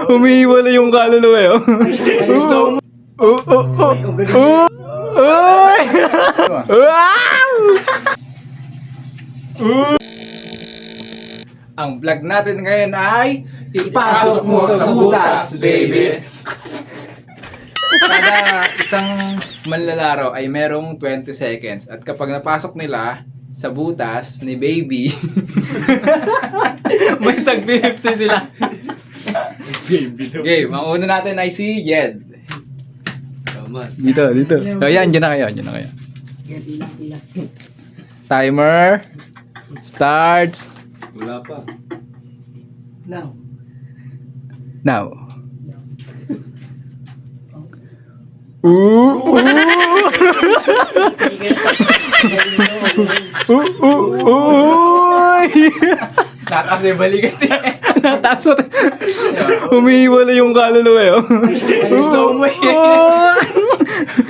Humihiwala yung kaluluwa eh. Uy! Ang vlog natin ngayon ay ipasok mo sa butas, baby! Kada isang manlalaro ay merong 20 seconds at kapag napasok nila sa butas ni baby may tag 50 sila. Game, ang una natin ay si Jed. Dito. So yan, dyan na kayo. Timer starts Wala pa. now. Uy! Nataas na yung balikat eh. Nataas na. Humihiwala yung kaluluwa eh. Slow mo eh.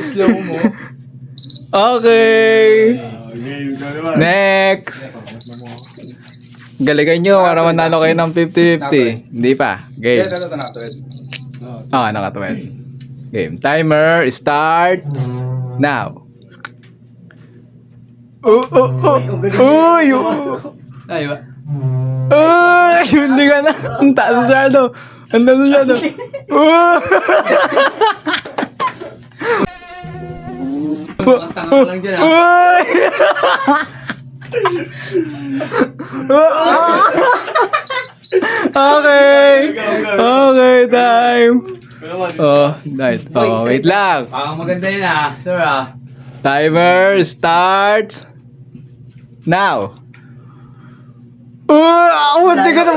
Slow mo. Okay. Next. Galingan nyo para manalo kayo ng 50-50. Hindi pa. Game. Nakatuwid. Game. Timer starts now. Uy! Ay, ba? Uy! Hindi ka na. Ang taas masyado. Ang taas masyado. Ang tanga lang dyan ah. Uy! Okay, time. Wait lang. Parang maganda yun ah. Sir ah. Timer starts now. Munti ka na.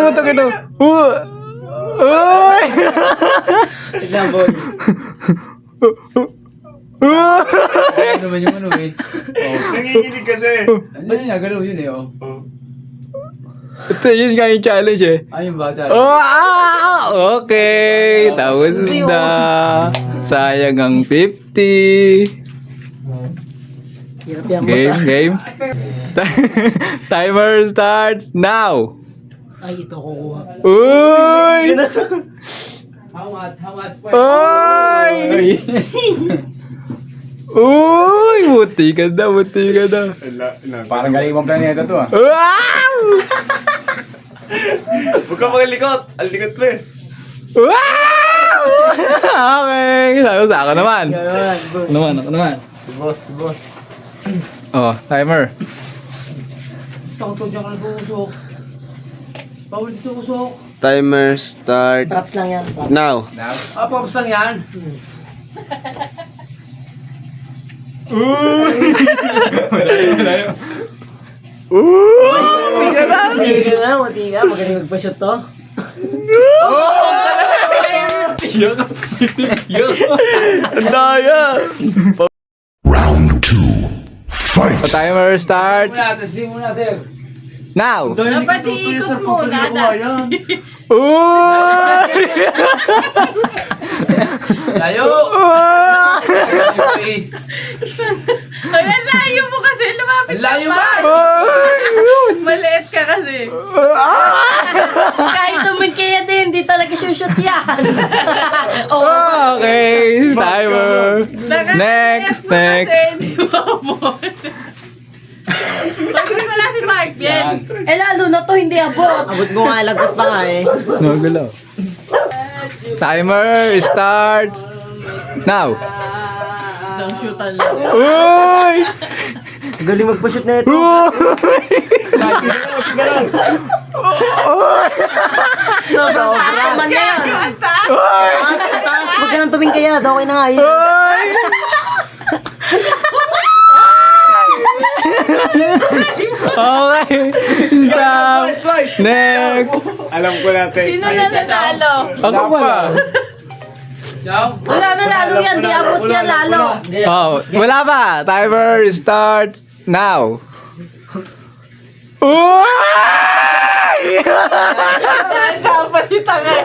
Uy! Ano naman yung ano eh. Nanginginig kasi. Ano yun? Nagalaw yun eh oh. Ito yun nga yung challenge eh. Ayun ba? Okay. Tapos na. Sayang ang 50. Game. Timer starts now. Ay, ito kukuha. Uy! How much? Uy! Uy! Buti ka na. Parang galing mong planeta to ah. Wow! Huwag ka makalikot. Ang likot mo eh. Wow! Okay. Sabi sa ako naman. Ako naman. Si boss. Oh, timer. Takot dyan ka nag-uusok. Bawal dito usok. Timer start Props lang yan. now. Pops lang yan. Mati ka. Magaling magpa-shoot to. Ang daya. Round 2. Fight! The timer starts Muna, sir. now. Dapat iikot muna. Uy! Layo! Ay, ang layo mo kasi. Lumapit Layo ba? Maliit ka kasi. Kahit tumingkaya din, hindi talaga shoot yan. Okay, timer. Next. Hindi mo abot. Sabi wala si Mark yan. Eh lalo na to, hindi abot. Abot mo nga, lagpas pa nga eh. Nagalaw. Timer starts now. Isang shootan lang. Uy! Galing magpa-shoot na ito. Sobra man na yun. Taas, huwag ka nang tumingkaya. Okay na nga eh. Uy! Okay. Stop. Next. Alam ko natin. Sino na nanalo? Ako pala. Wala na lalo yan, di abot yan lalo. Oh, wala pa. Timer starts now. Uy! Kapalita nga.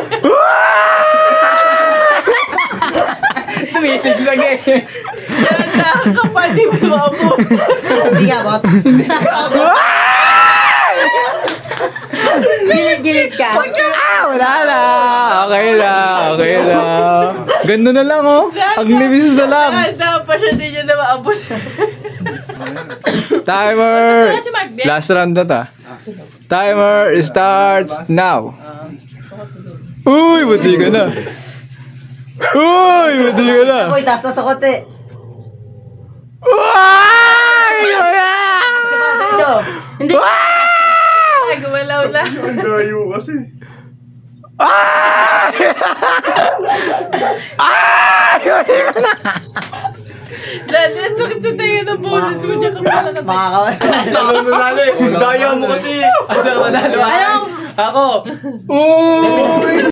Sumisig-sag eh. Nakakapal di mo abot. Hindi nga, bot. Gilid-gilid ka. Wala na. Okay lang. Ganda na lang, oh. Ang nibis na lang. Handa pa siya, di niya na maabot. Timer. Kaya si Mark Biel. Last round na ta. Timer starts now. Uy, buti ka na. Uy, taas na sa kote. Uy! Wala! Ito. Hindi. Ay, gumalaw na. Ang layo kasi. Dati, ang sakit sa tayo ng boses mo. Diyan ka pala ka. Makakawala. Talo na nali. Ang daya mo kasi. Ano manalo? Ayaw. Ako. Uy!